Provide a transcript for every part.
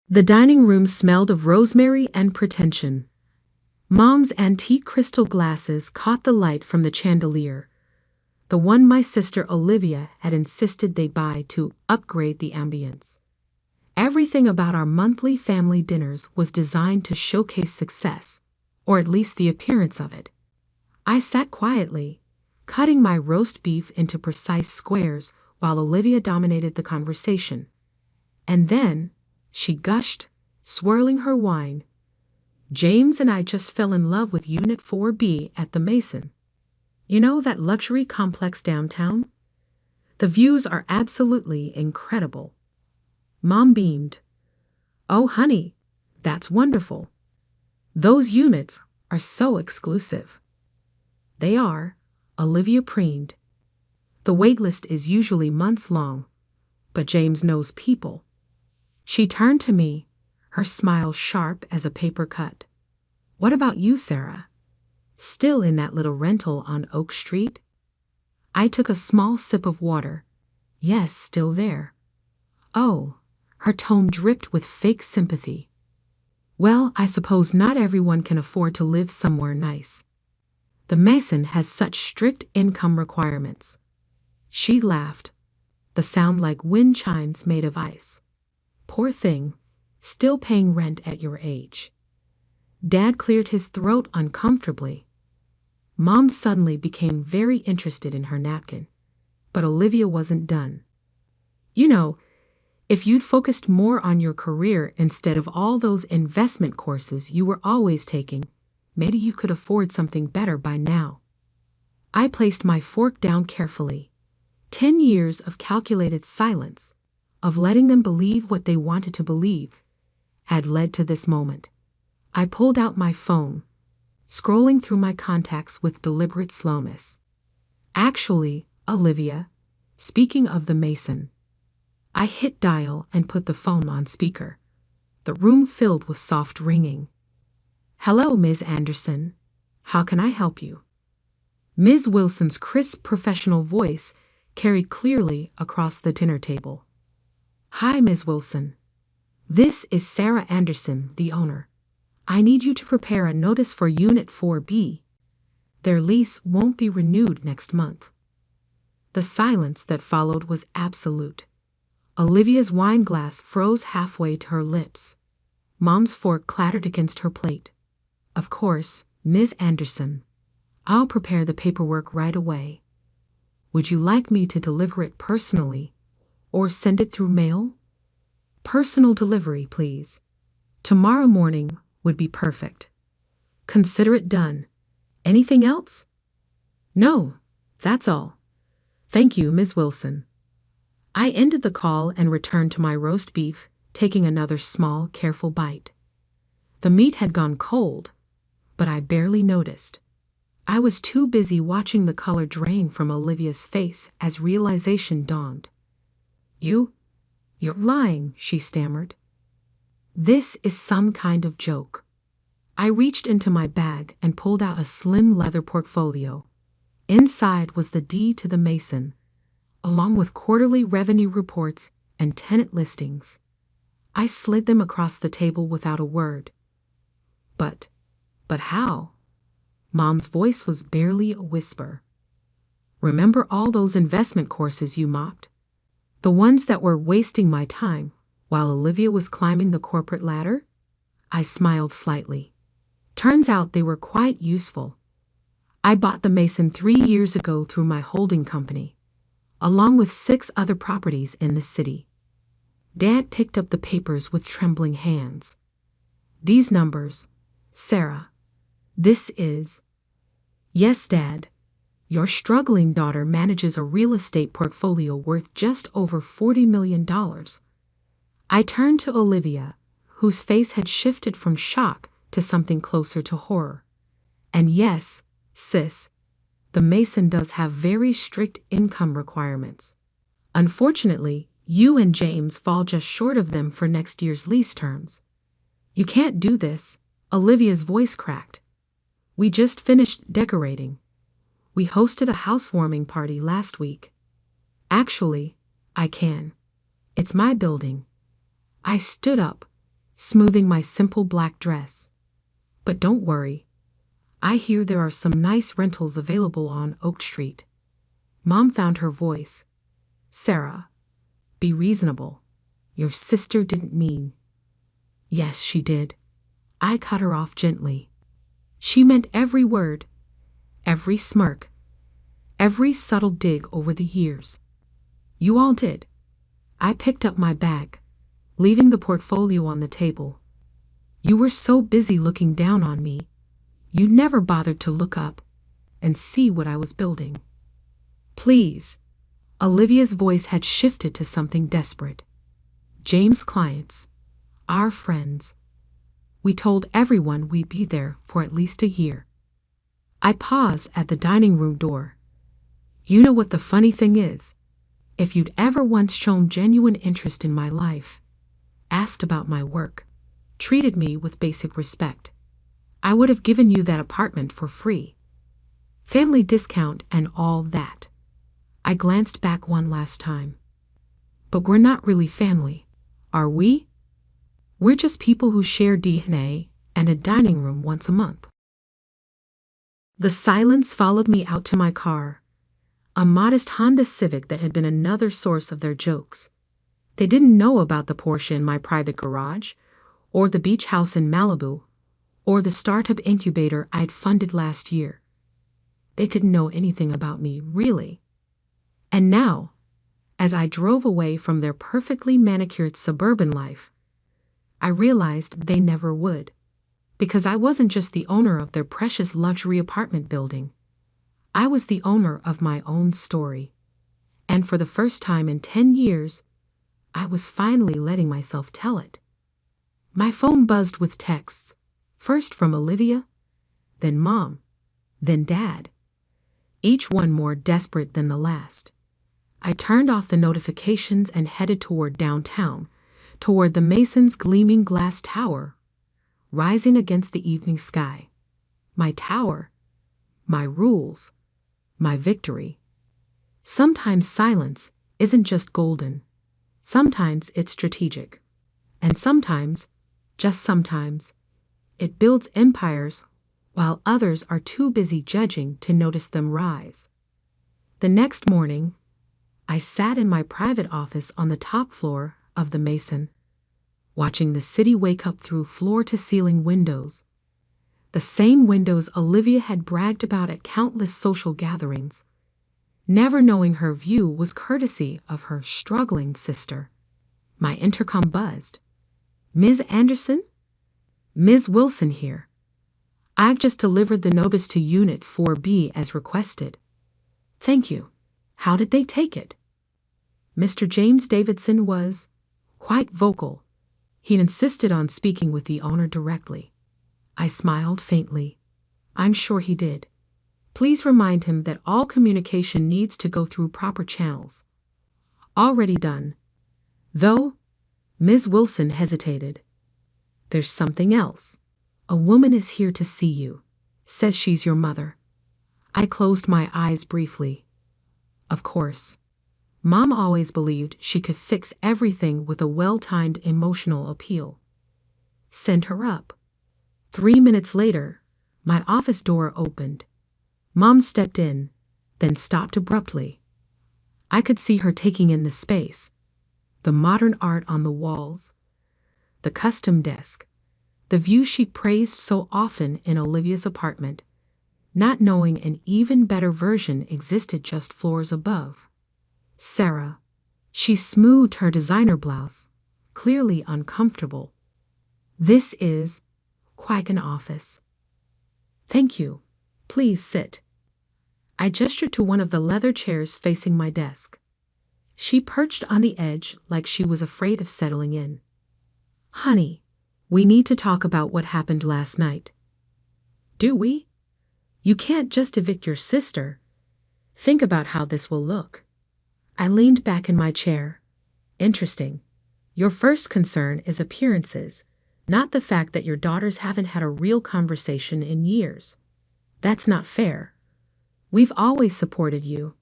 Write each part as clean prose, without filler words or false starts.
The dining room smelled of rosemary and pretension. Mom's antique crystal glasses caught the light from the chandelier, the one my sister Olivia had insisted they buy to upgrade the ambience. Everything about our monthly family dinners was designed to showcase success, or at least the appearance of it. I sat quietly, cutting my roast beef into precise squares while Olivia dominated the conversation. And then, she gushed, swirling her wine. James and I just fell in love with Unit 4B at the Mason. You know that luxury complex downtown? The views are absolutely incredible. Mom beamed. Oh, honey, that's wonderful. Those units are so exclusive. They are, Olivia preened. The waitlist is usually months long, but James knows people. She turned to me, her smile sharp as a paper cut. What about you, Sarah? Still in that little rental on Oak Street? I took a small sip of water. Yes, still there. Oh, her tone dripped with fake sympathy. Well, I suppose not everyone can afford to live somewhere nice. The Mason has such strict income requirements. She laughed, the sound like wind chimes made of ice. Poor thing, still paying rent at your age. Dad cleared his throat uncomfortably. Mom suddenly became very interested in her napkin, but Olivia wasn't done. You know, if you'd focused more on your career instead of all those investment courses you were always taking, maybe you could afford something better by now. I placed my fork down carefully. 10 years of calculated silence, of letting them believe what they wanted to believe, had led to this moment. I pulled out my phone, scrolling through my contacts with deliberate slowness. Actually, Olivia, speaking of the Mason. I hit dial and put the phone on speaker. The room filled with soft ringing. Hello, Ms. Anderson. How can I help you? Ms. Wilson's crisp professional voice carried clearly across the dinner table. Hi, Ms. Wilson. This is Sarah Anderson, the owner. I need you to prepare a notice for Unit 4B. Their lease won't be renewed next month. The silence that followed was absolute. Olivia's wine glass froze halfway to her lips. Mom's fork clattered against her plate. Of course, Ms. Anderson. I'll prepare the paperwork right away. Would you like me to deliver it personally, or send it through mail? Personal delivery, please. Tomorrow morning would be perfect. Consider it done. Anything else? No, that's all. Thank you, Ms. Wilson. I ended the call and returned to my roast beef, taking another small, careful bite. The meat had gone cold, but I barely noticed. I was too busy watching the color drain from Olivia's face as realization dawned. You're lying, she stammered. This is some kind of joke. I reached into my bag and pulled out a slim leather portfolio. Inside was the deed to the Mason, along with quarterly revenue reports and tenant listings. I slid them across the table without a word. But how? Mom's voice was barely a whisper. Remember all those investment courses you mocked? The ones that were wasting my time while Olivia was climbing the corporate ladder? I smiled slightly. Turns out they were quite useful. I bought the Mason 3 years ago through my holding company, along with 6 other properties in the city. Dad picked up the papers with trembling hands. These numbers, Sarah, this is... Yes, Dad. Your struggling daughter manages a real estate portfolio worth just over $40 million. I turned to Olivia, whose face had shifted from shock to something closer to horror. And yes, sis, the Mason does have very strict income requirements. Unfortunately, you and James fall just short of them for next year's lease terms. You can't do this, Olivia's voice cracked. We just finished decorating. We hosted a housewarming party last week. Actually, I can. It's my building. I stood up, smoothing my simple black dress. But don't worry. I hear there are some nice rentals available on Oak Street. Mom found her voice. Sarah, be reasonable. Your sister didn't mean. Yes, she did. I cut her off gently. She meant every word, every smirk, every subtle dig over the years. You all did. I picked up my bag, leaving the portfolio on the table. You were so busy looking down on me, you never bothered to look up and see what I was building. Please. Olivia's voice had shifted to something desperate. James' clients, our friends. We told everyone we'd be there for at least a year. I paused at the dining room door. You know what the funny thing is? If you'd ever once shown genuine interest in my life, asked about my work, treated me with basic respect, I would have given you that apartment for free. Family discount and all that. I glanced back one last time. But we're not really family, are we? We're just people who share DNA and a dining room once a month. The silence followed me out to my car, a modest Honda Civic that had been another source of their jokes. They didn't know about the Porsche in my private garage, or the beach house in Malibu, or the startup incubator I'd funded last year. They didn't know anything about me, really. And now, as I drove away from their perfectly manicured suburban life, I realized they never would, because I wasn't just the owner of their precious luxury apartment building. I was the owner of my own story. And for the first time in 10 years, I was finally letting myself tell it. My phone buzzed with texts, first from Olivia, then Mom, then Dad, each one more desperate than the last. I turned off the notifications and headed toward downtown, toward the Mason's gleaming glass tower, rising against the evening sky. My tower, my rules, my victory. Sometimes silence isn't just golden. Sometimes it's strategic. And sometimes, just sometimes, it builds empires while others are too busy judging to notice them rise. The next morning, I sat in my private office on the top floor of the Mason, watching the city wake up through floor-to-ceiling windows. The same windows Olivia had bragged about at countless social gatherings, never knowing her view was courtesy of her struggling sister. My intercom buzzed. Ms. Anderson? Ms. Wilson here. I've just delivered the notice to Unit 4B as requested. Thank you. How did they take it? Mr. James Davidson was quite vocal. He'd insisted on speaking with the owner directly. I smiled faintly. I'm sure he did. Please remind him that all communication needs to go through proper channels. Already done. Though, Ms. Wilson hesitated. There's something else. A woman is here to see you. Says she's your mother. I closed my eyes briefly. Of course. Mom always believed she could fix everything with a well-timed emotional appeal. Send her up. 3 minutes later, my office door opened. Mom stepped in, then stopped abruptly. I could see her taking in the space, the modern art on the walls, the custom desk, the view she praised so often in Olivia's apartment, not knowing an even better version existed just floors above. Sarah. She smoothed her designer blouse, clearly uncomfortable. This is quite an office. Thank you. Please sit. I gestured to one of the leather chairs facing my desk. She perched on the edge like she was afraid of settling in. Honey, we need to talk about what happened last night. Do we? You can't just evict your sister. Think about how this will look. I leaned back in my chair. Interesting. Your first concern is appearances, not the fact that your daughters haven't had a real conversation in years. That's not fair. We've always supported you.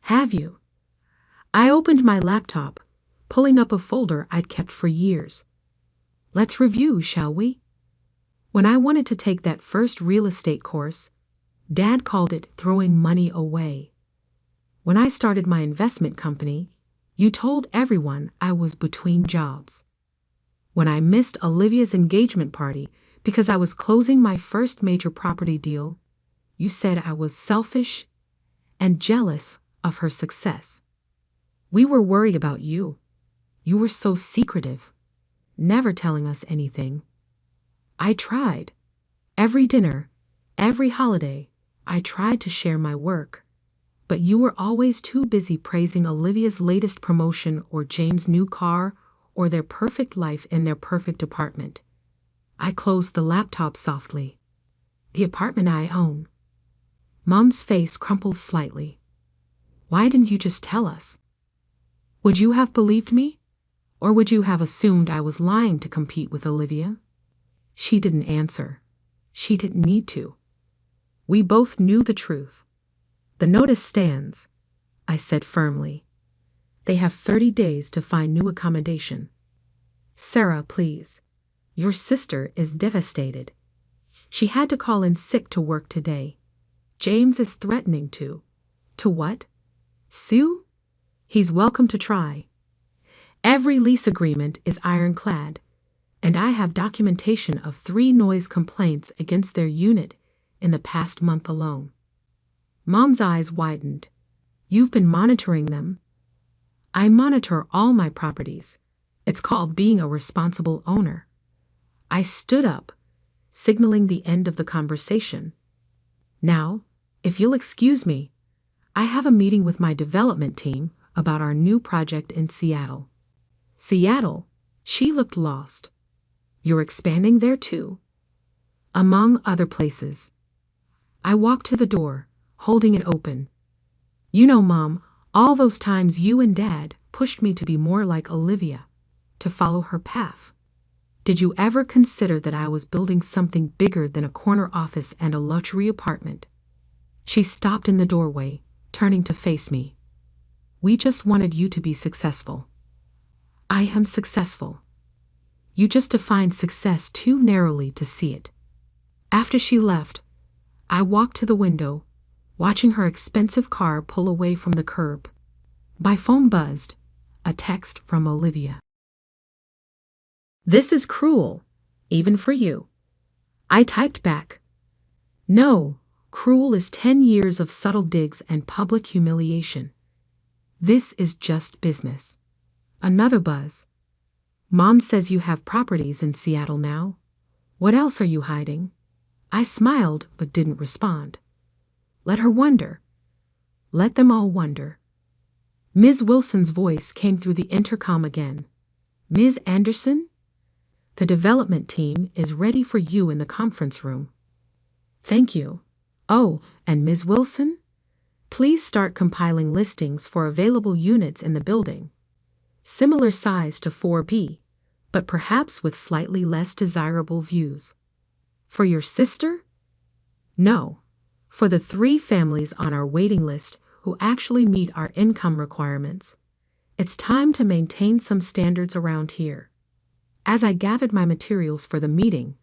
Have you? I opened my laptop, pulling up a folder I'd kept for years. Let's review, shall we? When I wanted to take that first real estate course, Dad called it throwing money away. When I started my investment company, you told everyone I was between jobs. When I missed Olivia's engagement party because I was closing my first major property deal, you said I was selfish and jealous of her success. We were worried about you. You were so secretive, never telling us anything. I tried. Every dinner, every holiday, I tried to share my work. But you were always too busy praising Olivia's latest promotion or James' new car or their perfect life in their perfect apartment. I closed the laptop softly. The apartment I own. Mom's face crumpled slightly. Why didn't you just tell us? Would you have believed me? Or would you have assumed I was lying to compete with Olivia? She didn't answer. She didn't need to. We both knew the truth. The notice stands, I said firmly. They have 30 days to find new accommodation. Sarah, please. Your sister is devastated. She had to call in sick to work today. James is threatening to. To what? Sue? He's welcome to try. Every lease agreement is ironclad, and I have documentation of 3 noise complaints against their unit in the past month alone. Mom's eyes widened. You've been monitoring them? I monitor all my properties. It's called being a responsible owner. I stood up, signaling the end of the conversation. Now, if you'll excuse me, I have a meeting with my development team about our new project in Seattle. Seattle? She looked lost. You're expanding there too? Among other places. I walked to the door, holding it open. You know, Mom, all those times you and Dad pushed me to be more like Olivia, to follow her path. Did you ever consider that I was building something bigger than a corner office and a luxury apartment? She stopped in the doorway, turning to face me. We just wanted you to be successful. I am successful. You just defined success too narrowly to see it. After she left, I walked to the window, watching her expensive car pull away from the curb. My phone buzzed, a text from Olivia. This is cruel, even for you. I typed back. No, cruel is 10 years of subtle digs and public humiliation. This is just business. Another buzz. Mom says you have properties in Seattle now. What else are you hiding? I smiled but didn't respond. Let her wonder. Let them all wonder. Ms. Wilson's voice came through the intercom again. Ms. Anderson? The development team is ready for you in the conference room. Thank you. Oh, and Ms. Wilson? Please start compiling listings for available units in the building. Similar size to 4B, but perhaps with slightly less desirable views. For your sister? No. For the 3 families on our waiting list who actually meet our income requirements. It's time to maintain some standards around here. As I gathered my materials for the meeting,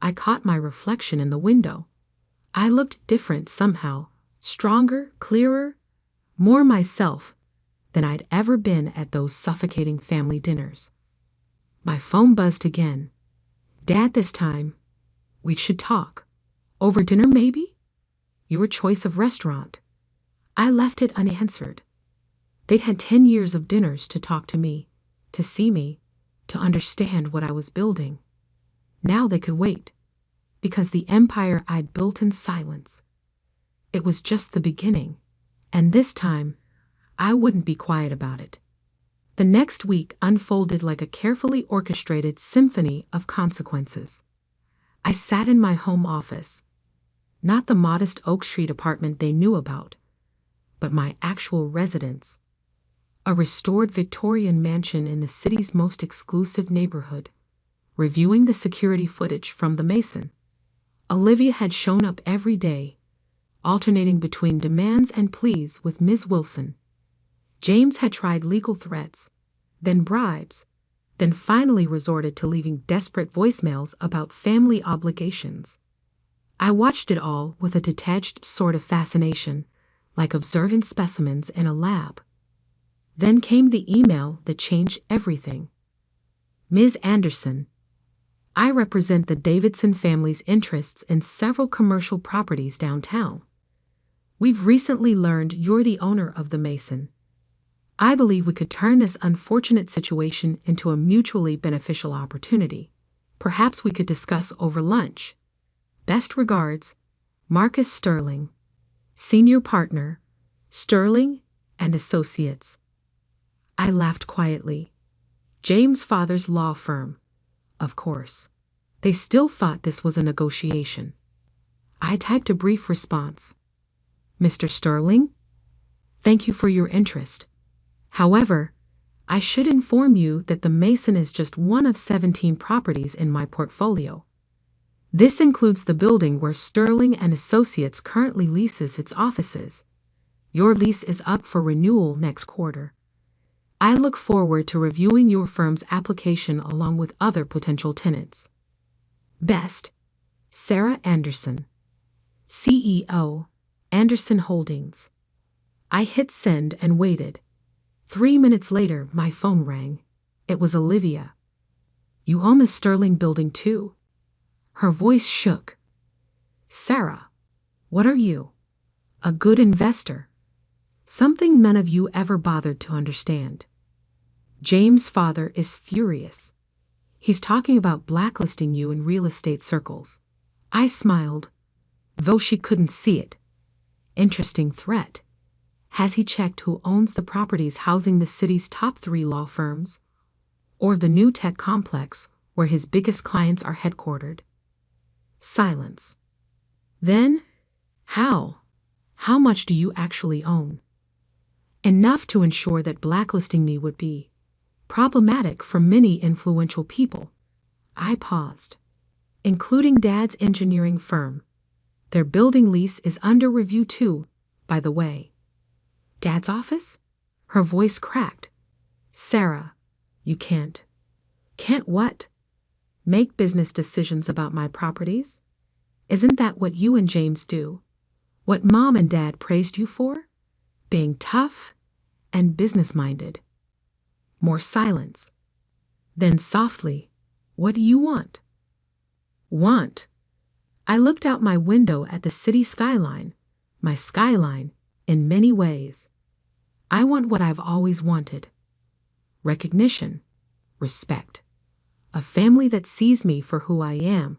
I caught my reflection in the window. I looked different somehow, stronger, clearer, more myself than I'd ever been at those suffocating family dinners. My phone buzzed again. Dad, this time. We should talk. Over dinner, maybe? Your choice of restaurant. I left it unanswered. They'd had 10 years of dinners to talk to me, to see me, to understand what I was building. Now they could wait, because the empire I'd built in silence. It was just the beginning, and this time, I wouldn't be quiet about it. The next week unfolded like a carefully orchestrated symphony of consequences. I sat in my home office, not the modest Oak Street apartment they knew about, but my actual residence. A restored Victorian mansion in the city's most exclusive neighborhood, reviewing the security footage from the Mason. Olivia had shown up every day, alternating between demands and pleas with Ms. Wilson. James had tried legal threats, then bribes, then finally resorted to leaving desperate voicemails about family obligations. I watched it all with a detached sort of fascination, like observing specimens in a lab. Then came the email that changed everything. Ms. Anderson, I represent the Davidson family's interests in several commercial properties downtown. We've recently learned you're the owner of the Mason. I believe we could turn this unfortunate situation into a mutually beneficial opportunity. Perhaps we could discuss over lunch. Best regards, Marcus Sterling, Senior Partner, Sterling and Associates. I laughed quietly. James' father's law firm. Of course. They still thought this was a negotiation. I typed a brief response. Mr. Sterling? Thank you for your interest. However, I should inform you that the Mason is just one of 17 properties in my portfolio. This includes the building where Sterling and Associates currently leases its offices. Your lease is up for renewal next quarter. I look forward to reviewing your firm's application along with other potential tenants. Best, Sarah Anderson, CEO, Anderson Holdings. I hit send and waited. 3 minutes later, my phone rang. It was Olivia. You own the Sterling building too? Her voice shook. Sarah, what are you? A good investor. Something none of you ever bothered to understand. James' father is furious. He's talking about blacklisting you in real estate circles. I smiled, though she couldn't see it. Interesting threat. Has he checked who owns the properties housing the city's top 3 law firms? Or the new tech complex where his biggest clients are headquartered? Silence. Then, how? How much do you actually own? Enough to ensure that blacklisting me would be problematic for many influential people. I paused. Including Dad's engineering firm. Their building lease is under review too, by the way. Dad's office? Her voice cracked. Sarah, you can't. Can't what? Make business decisions about my properties? Isn't that what you and James do? What Mom and Dad praised you for? Being tough and business-minded. More silence. Then softly, what do you want? Want? I looked out my window at the city skyline, my skyline, in many ways. I want what I've always wanted. Recognition, respect. A family that sees me for who I am,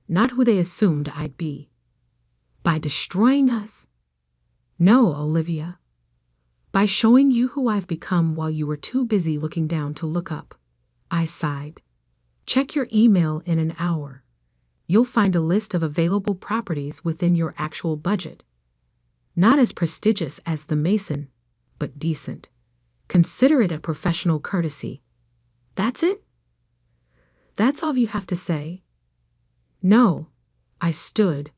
not who they assumed I'd be. By destroying us? No, Olivia. By showing you who I've become while you were too busy looking down to look up. I sighed. Check your email in an hour. You'll find a list of available properties within your actual budget. Not as prestigious as the Mason, but decent. Consider it a professional courtesy. That's it? That's all you have to say? No. I stood,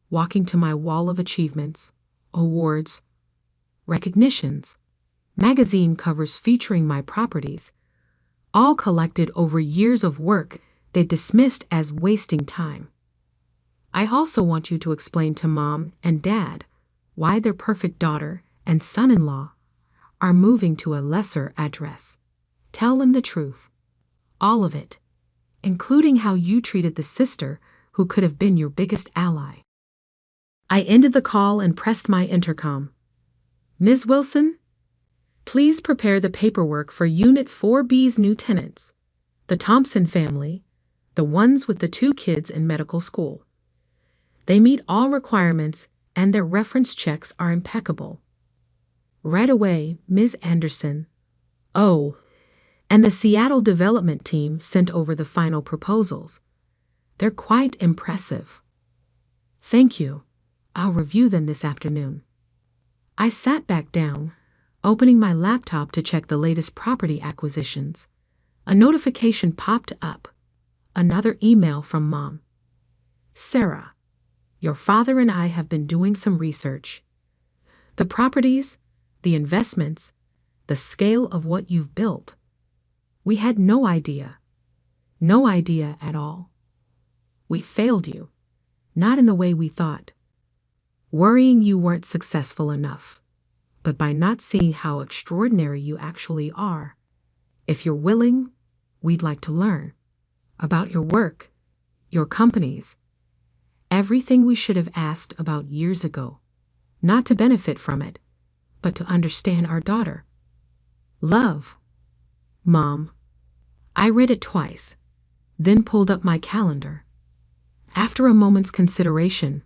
walking to my wall of achievements, awards, recognitions, magazine covers featuring my properties, all collected over years of work they dismissed as wasting time. I also want you to explain to Mom and Dad why their perfect daughter and son-in-law are moving to a lesser address. Tell them the truth. All of it, including how you treated the sister who could have been your biggest ally. I ended the call and pressed my intercom. Ms. Wilson, please prepare the paperwork for Unit 4B's new tenants, the Thompson family, the ones with the 2 kids in medical school. They meet all requirements and their reference checks are impeccable. Right away, Ms. Anderson. Oh, and the Seattle development team sent over the final proposals. They're quite impressive. Thank you. I'll review them this afternoon. I sat back down, opening my laptop to check the latest property acquisitions. A notification popped up. Another email from Mom. Sarah, your father and I have been doing some research. The properties, the investments, the scale of what you've built. We had no idea. No idea at all. We failed you. Not in the way we thought. Worrying you weren't successful enough, but by not seeing how extraordinary you actually are. If you're willing, we'd like to learn about your work, your companies, everything we should have asked about years ago, not to benefit from it, but to understand our daughter. Love. Mom. I read it twice, then pulled up my calendar. After a moment's consideration,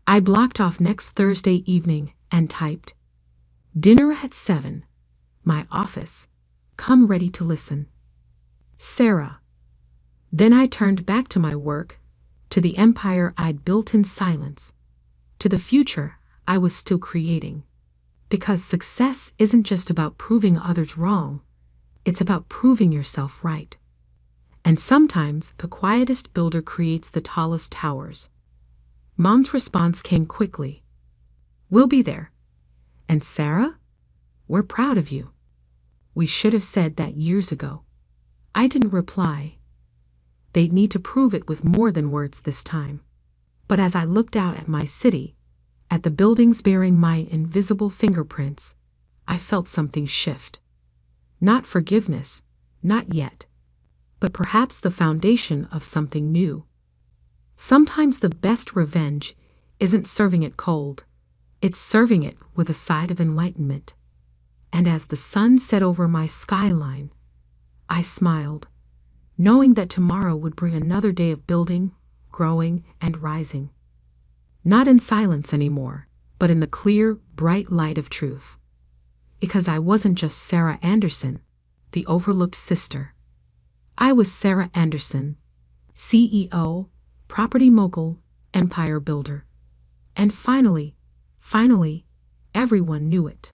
I blocked off next Thursday evening and typed, "Dinner at 7. My office. Come ready to listen. Sarah." Then I turned back to my work, to the empire I'd built in silence, to the future I was still creating. Because success isn't just about proving others wrong, it's about proving yourself right. And sometimes the quietest builder creates the tallest towers. Mom's response came quickly. "We'll be there. And Sarah, we're proud of you." We should have said that years ago. I didn't reply. They'd need to prove it with more than words this time. But as I looked out at my city, at the buildings bearing my invisible fingerprints, I felt something shift. Not forgiveness, not yet, but perhaps the foundation of something new. Sometimes the best revenge isn't serving it cold, it's serving it with a side of enlightenment. And as the sun set over my skyline, I smiled, knowing that tomorrow would bring another day of building, growing, and rising. Not in silence anymore, but in the clear, bright light of truth. Because I wasn't just Sarah Anderson, the overlooked sister. I was Sarah Anderson, CEO, property mogul, empire builder. And finally, everyone knew it.